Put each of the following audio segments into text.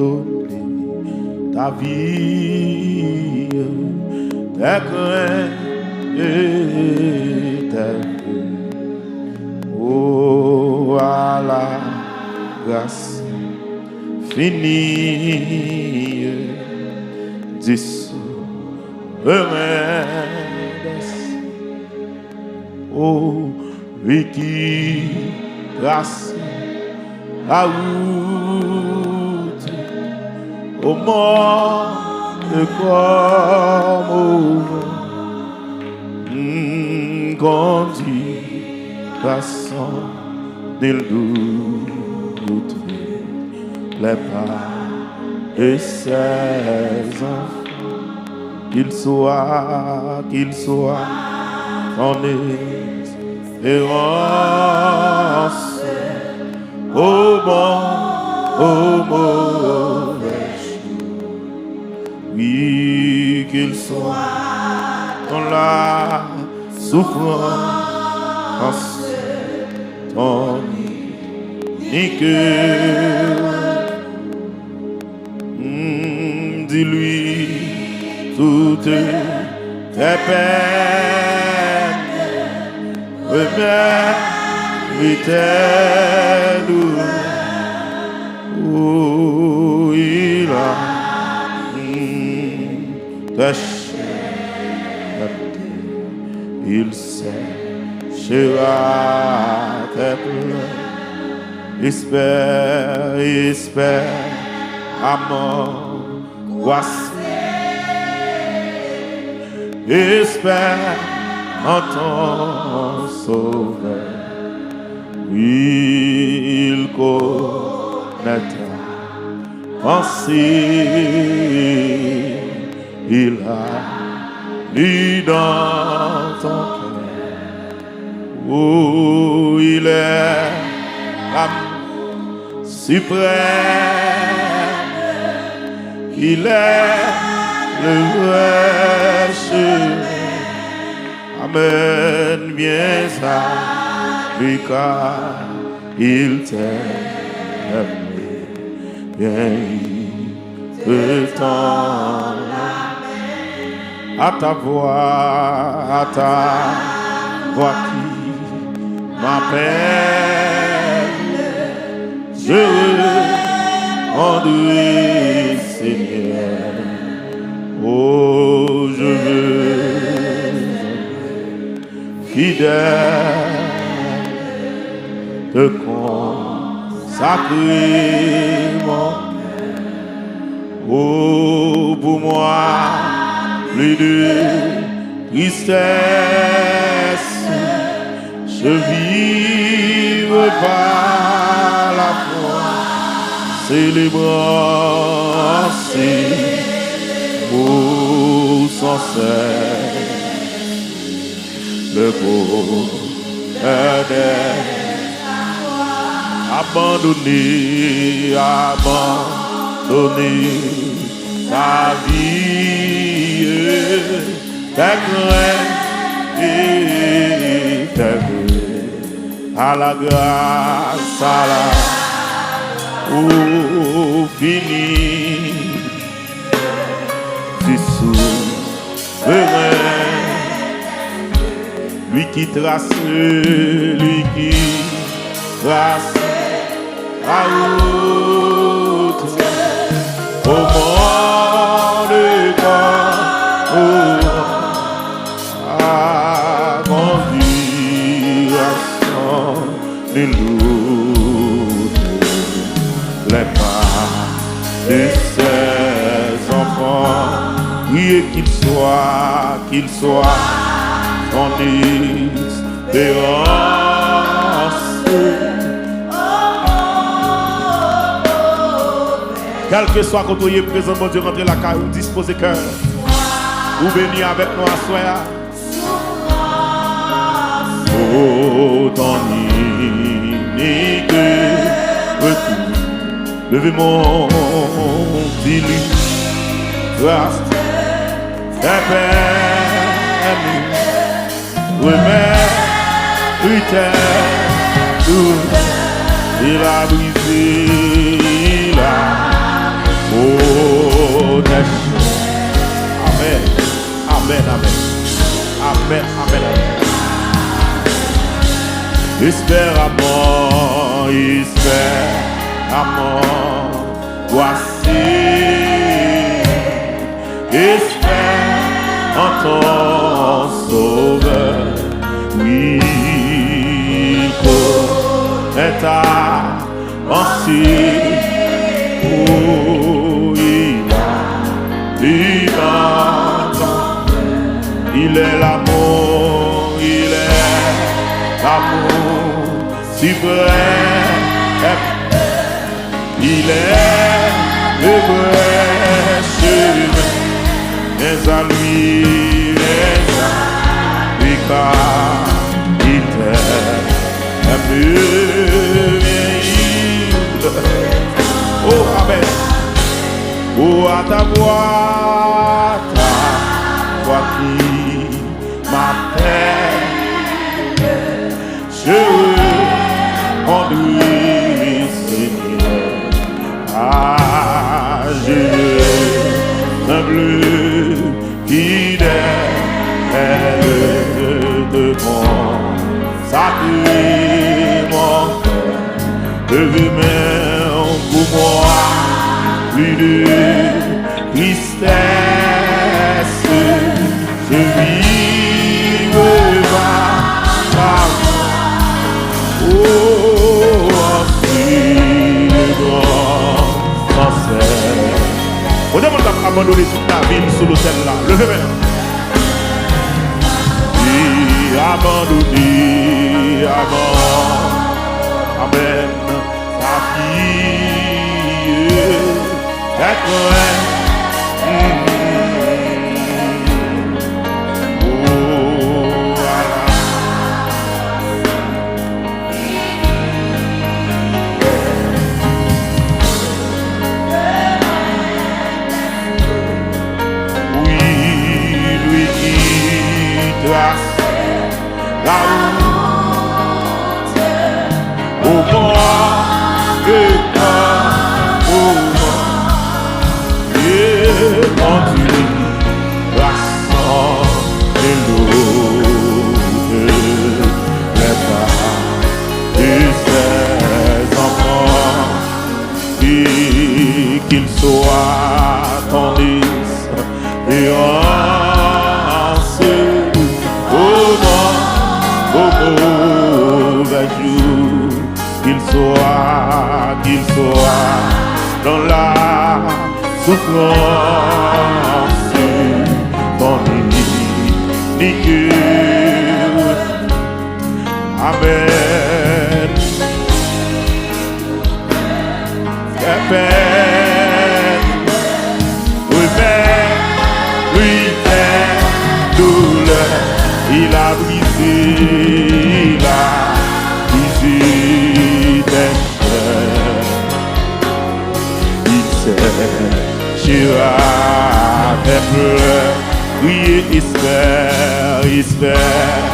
donné ta vie, tes craintes et tes vœux. Oh, à la grâce finie, dissous, oh, lui qui trace la route au monde comme au vent, conduit passant des doutes les pas de ses enfants, qu'il soit en espérance au bon, au mauvais jour. Oui, qu'il soit dans la souffrance, tonique. Dis-lui toutes tes peines, remets tes douleurs. Oh, il a péché, il séchera tes pleurs. Espère à m'angoisser. Espère en ton sauveur. Oui, il connaîtra pensée. Il a lu dans ton cœur. Oh, il est l'âme suprême. Il est le vrai chemin. Amen, viens à lui car il t'aime. Viens, il te tend à ta voix qui m'appelle. Je rendrai, Seigneur. Oh, je veux fidèle te consacrer mon cœur. Oh, pour moi, plus de tristesse, je vivre par la foi, célébrant pour sans cesse le bonheur d'être abandonné ta vie, tes craintes et tes vœux à la grâce, à la fini. Lui qui trace la route au monde comme à conduire à son loup les pas de ses enfants. Oui, qu'il soit en espérance. Quel que soit quand on est présent, bon Dieu, rentrez la caille, disposez cœur. Ou venir avec nous à soir. Oh, ton inique retour. Levez mon dilu. Grâce tes peines, remets tout. Il a brisé, il a Espère à mort, voici. Espère en ton sauveur, oui, est à ainsi. Oh, il entend, il est l'amour, si vrai, il est le vrai chemin, mais à lui, car il t'aime mieux. Oh, amen. Oh, à ta voix qui m'appelle, je conduis, Seigneur, à Jésus, un bleu fidèle de mon salut, mon cœur, pour moi, plus de tristesse, je vivrai par oh, sans cesse. On demande d'abandonner toute ta vie sous l'autel là. Levez-moi. Abandonner, amen, ta vie, être la route au moins que au moins et continue passant de l'eau les pas de ses enfants et qu'ils soient ton et mauvais jour, qu'il soit dans la souffrance, ton iniquité. Amen. Amen. Oui, mais lui fait douleur, il a brisé tes cœurs. Il séchera tes pleurs. Oui, espère,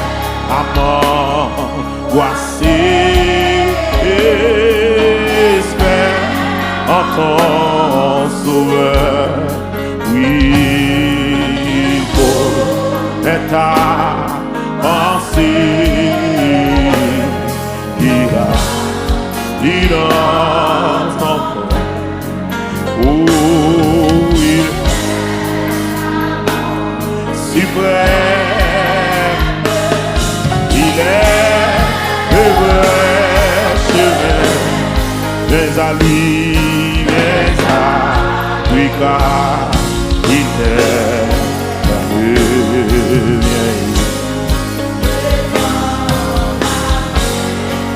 à mort, voici, espère en ton sauveur. Oui, est à penser, il entend, oh, il si vrai, il est le vrai chemin, mais à lui, car il t'aime.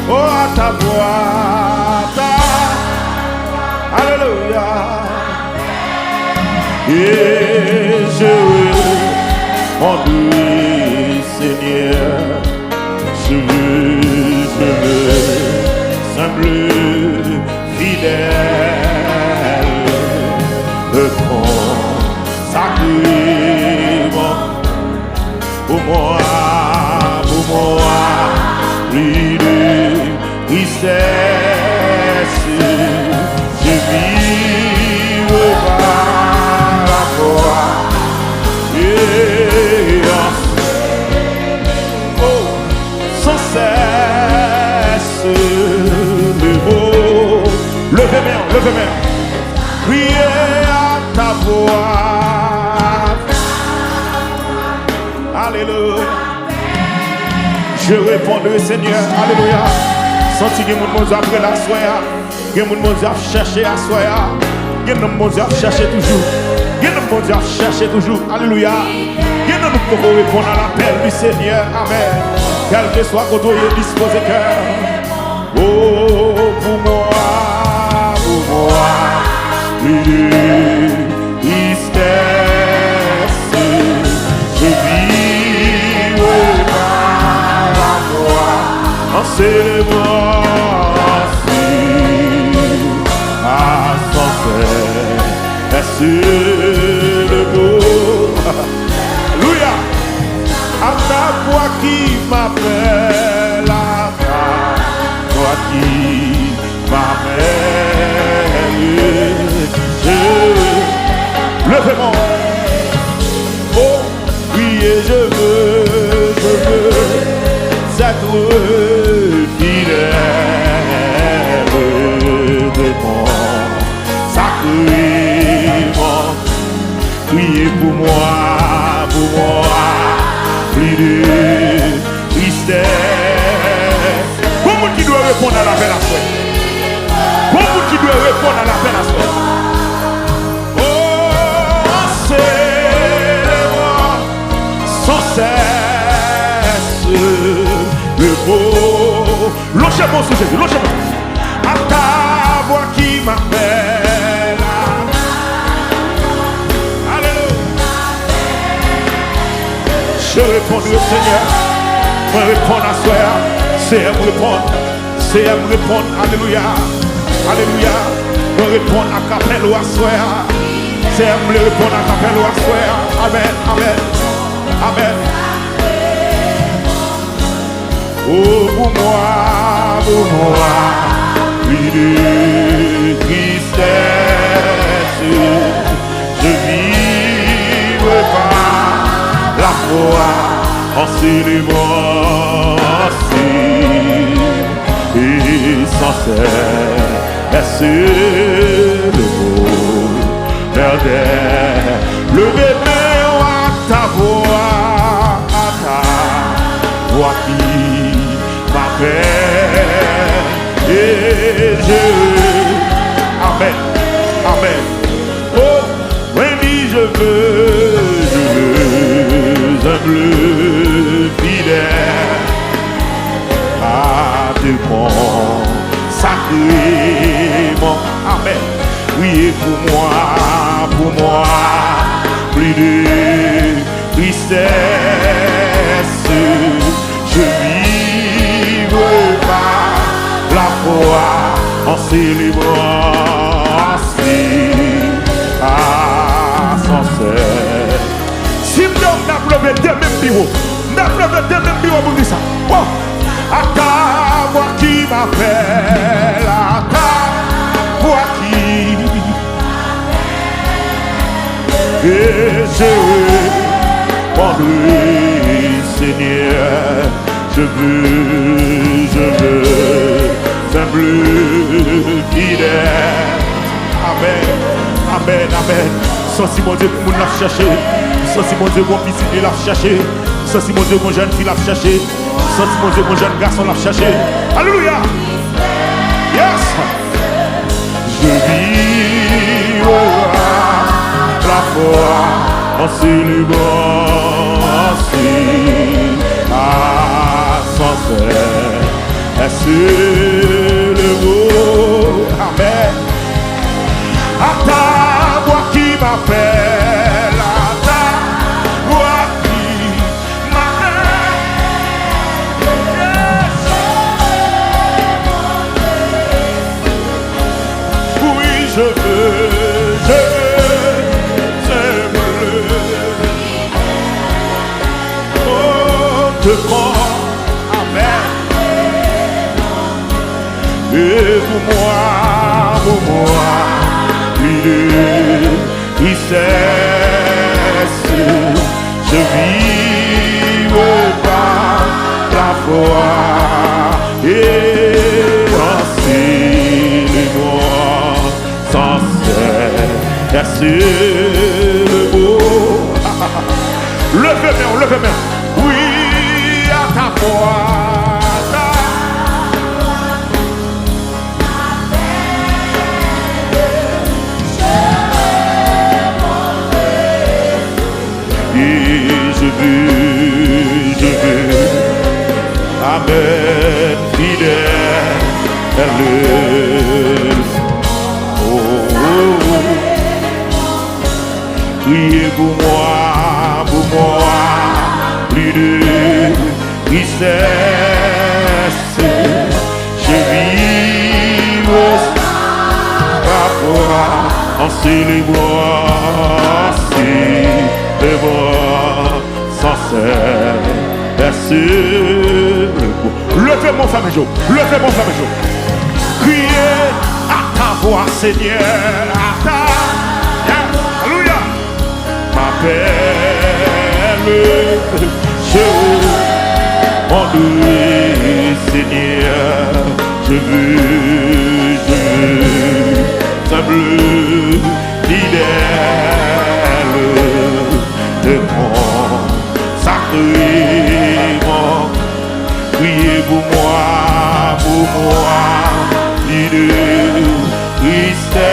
Oh, à ta voix, alléluia. Et je conduis, Seigneur, je veux, simple, fidèle, de ton sacrement, pour moi, plus de tristesse, je vivre par la foi. Oh, sans cesse. Levez-moi. Priez à ta voix. Alléluia. Je répondrai, Seigneur. Alléluia. Senti que mon monde après la soya. Que mon monde a cherché à soya. Que mon monde a cherché toujours. Que mon monde a cherché toujours. Alléluia. Que nous pouvons répondre à l'appel du Seigneur. Amen. Quel que soit quand on est disposé cœur. Oh, pour moi, tristesse, je vivrai par la foi en célébrant à son cesse le beau. Alléluia. À ta voix qui m'appelle, à ta voix qui m'appelle. Levez-moi. Oh, oui, et je veux être fidèle de mon sacrement. Priez pour moi, plus de tristesse. Comment qui doit répondre à l'appel à soi? Comment qui doit répondre à l'appel à soi? Sans cesse le beau. Lâchez-moi sous Jésus, lâchez-moi. À ta voix qui m'appelle. Alléluia. Je répondrai au Seigneur. Je réponds à soi. C'est à me répondre. C'est à me répondre. Alléluia. Alléluia. Je réponds à capelle ou à soi. C'est à me répondre à capelle ou à soi. Amen. Amen. Amen. Oh, pour moi, plus de tristesse, je vivrai par la foi en célébrant et sans cesse le bonheur d'être. Levez-moi à ta voix qui m'appelle et je. Amen. Amen. Oh, oui, je veux un bleu fidèle à te consacrement. Amen. Oui, pour moi, plus de tristesse, je vivrai par la foi en célébrant à son cesse. Si nous avons levé deux mêmes bureaux, pour dire ça. Oh. À ta voix qui m'appelle, à ta voix qui et je répondrai, Seigneur, je veux un bleu fidèle. Amen, amen, amen. Sans si mon Dieu, pour nous l'a cherché. Sans si mon Dieu, mon fils, il l'a cherché. Sans si mon Dieu, mon jeune fille l'a cherché. Sans si mon Dieu, mon jeune garçon l'a cherché. Alléluia. Yes. Je vivrai la foi en célébrant à son cesse le mot. Amen. À ta voix qui m'appelle, à ta voix qui m'appelle. Oui, je veux te prends, amen. Et pour moi, plus de tristesse, je vivrai par la foi et en célébrant le beau. Levez main. Oui, à ta voix. Je veux, Amen, fidèle, priez pour moi, plus de tristesse, je vivre par toi, en célébrant, sans cesse. Levez mon femme et jour. Criez à ta voix, Seigneur, à ta. Alléluia. M'appelle, je mon Dieu, Seigneur, je veux, simple, fidèle de mon sacrement. Priez pour moi, ni de tristesse,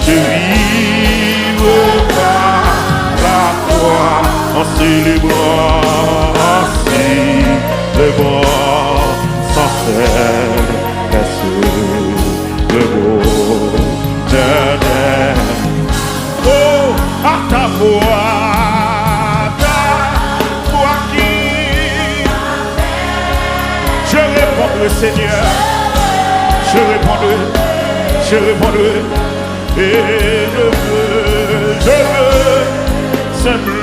je vivre par la foi, en célébrant, sans cesse, le bonheur. Oh, à ta voix qui je répondrai, Seigneur, je répondrai, et je veux, simple,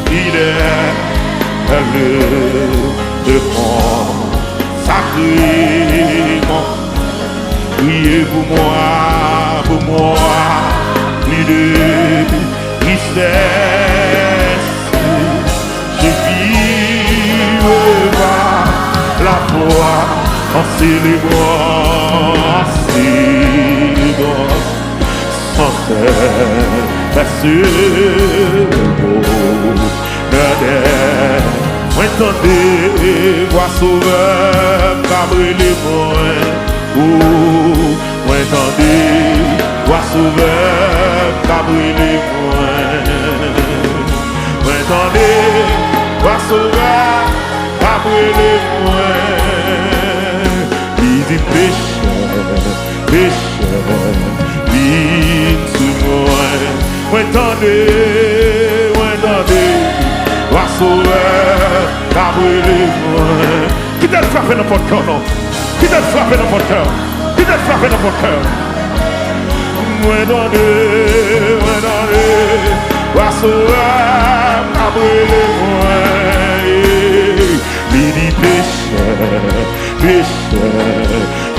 fidèle, de mon sacrement. Priez pour moi, plus de tristesse, je vivre par la foi, en célébrant, sans cesse, moi entendez, voix sauveur, cabré les moines. Moi entendez, voix sauveur, cabré les moines. Moi entendez, voix sauveur, cabré les moines. Il dit pécheur, vite sous moi. Moi entendez, voix sauveur, cabré les moines. Qui t'a frappé dans votre cœur, non? Qui t'a frappé dans votre cœur? Moi donner, voix sauveur, cabré les moines. Il dit pécheur,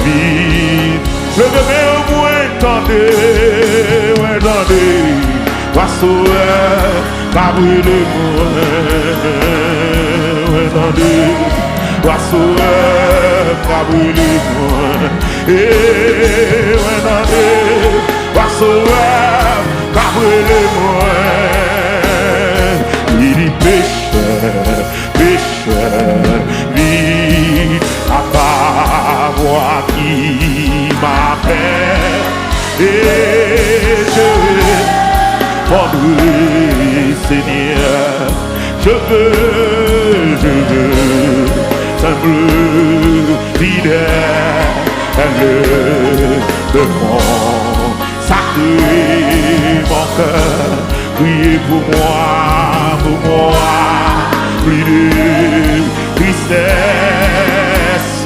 vite. Le bébé au moins entendez, voix sauveur, cabré les moines. Voix sauveur, cabré les moines. Et voix sauveur, cabré les moines. Il dit pécheur, vite à ta voix qui m'appelle. Et je répondrai, Seigneur, je veux, simple, fidèle de mon sacré mon cœur. Priez pour moi, plus de tristesse,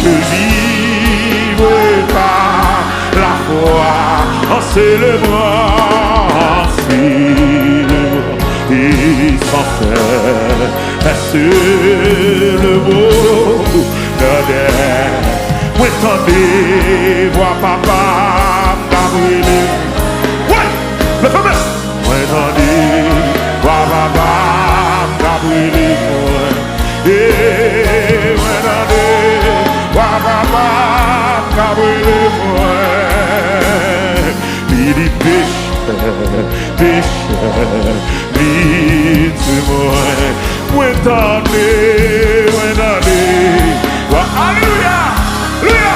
je vivre par la foi, en célébrant, et sans cesse le beau bonheur. Moi entendez, voix papa, brûlé. Ouais, le fameux. Moi entendez, voix papa, brûlé. Et moi entendez, voix papa, brûlé. Moi alléluia, alléluia.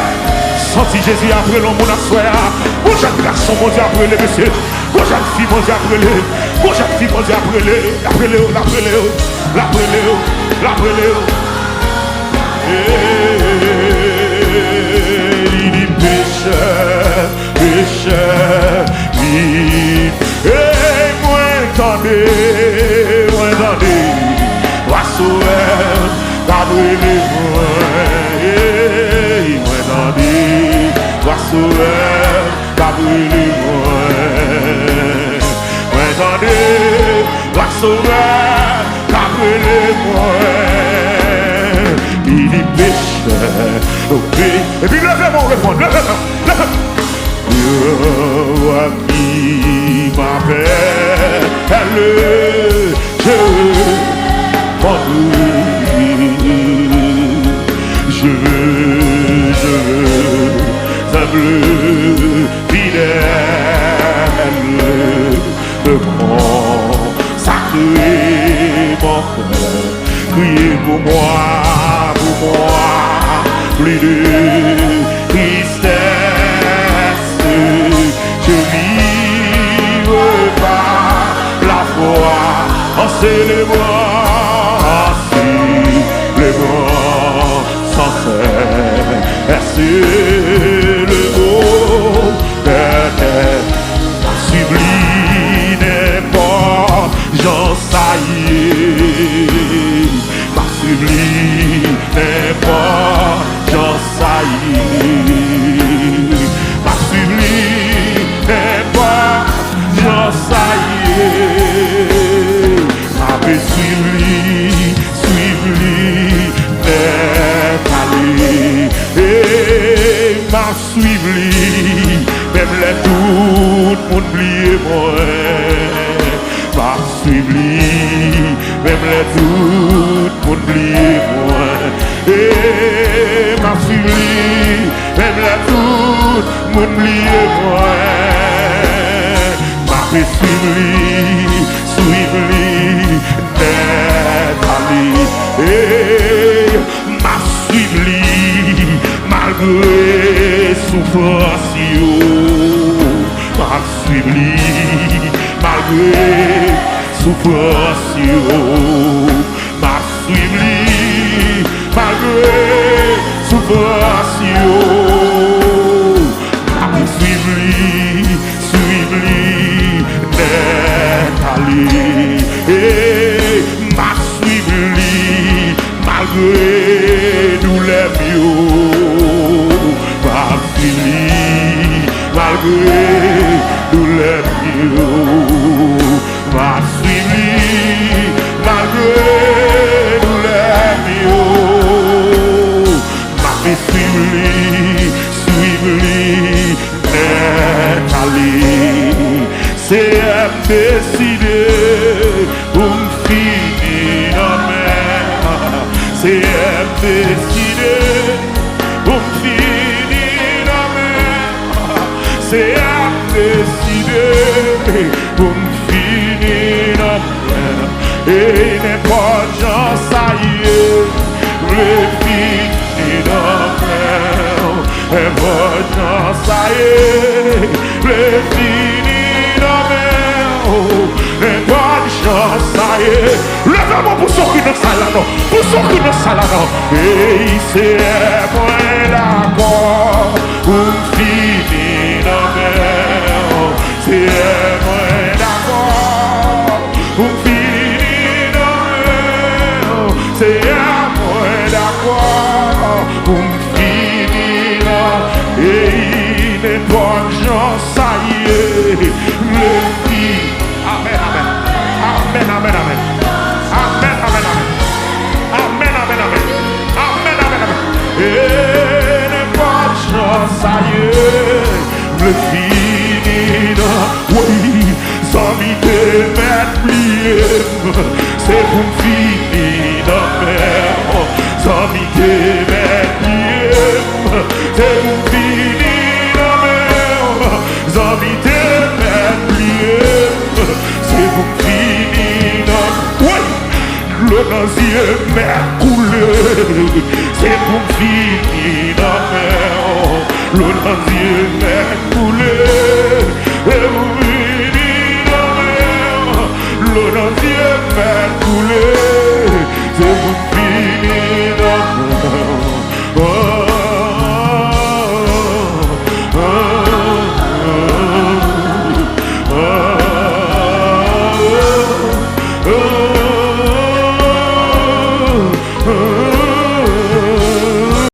Senti Jésus après l'homme mon assoya. Mon jeune garçon mon Dieu après les messieurs. Mon jeune fille mon Dieu après les. Mon jeune fille mon Dieu après les. Après les, après les, après les, après les. Il dit pécheur, pécheur, vite. Et moi attendez, moi attendez. Wa sauveur, va brûler moi. Moi attendez, wa sauveur, va brûler moi. Moi attendez, wa sauveur, va brûler moi. Il est pécheur, ok. Et puis levez-moi, répondre, levez-moi, levez-moi. Qui m'appelle, je veux, un bleu fidèle, me prend, sacré mon cœur, criez pour moi, plus de tristesse, je vivre par la foi, en célébrant, sans cesse, le mot subli n'est pas, j'en saillis, ma subli n'est pas, j'en saillis, ma subli n'est pas, j'en saillis, ma suivli, et m'a suivi, même les tout monde oublié moi. M'a suivi, même les tout monde oublié moi. Et m'a suivi, même les tout monde oublié moi. M'a suivi, d'être allé. Et m'a suivi. Malgré souffrance, m'a suivi, malgré souffrance, m'a suivi, malgré souffrance, m'a suivi, d'être allé, et m'a suivi, malgré douleur malgré douleur m'a suivi, malgré douleur m'a fait suivre, d'être allé. C'est décidé pour me finir dans mer. C'est décidé pour me finir dans mer. C'est décidé pour me finir dans mer. Et n'importe j'en ça y est, le finir dans mer. N'importe j'en ça y est, le finir dans mer. N'importe j'en ça y est. Levez-moi pour ceux qui ne savent pas, pour ceux qui ne savent pas. Et c'est moi d'accord pour finir dans mer. C'est moi d'accord pour finir dans mer. C'est moi d'accord pour finir dans mer. Et n'importe j'en ça y est, le fit. Amen, amen. Amen, amen, amen. Amen, amen, amen. Amen, amen, amen. Amen, amen, amen. Et n'importe chose, ça y est, le finir. Oui, sans m'y mettre plier, c'est pour me finir dans mer. Sans m'y mettre plier, c'est pour me finir dans mer. Sans m'y mettre plier, c'est pour mer couler, c'est pour finir dans mer, le navire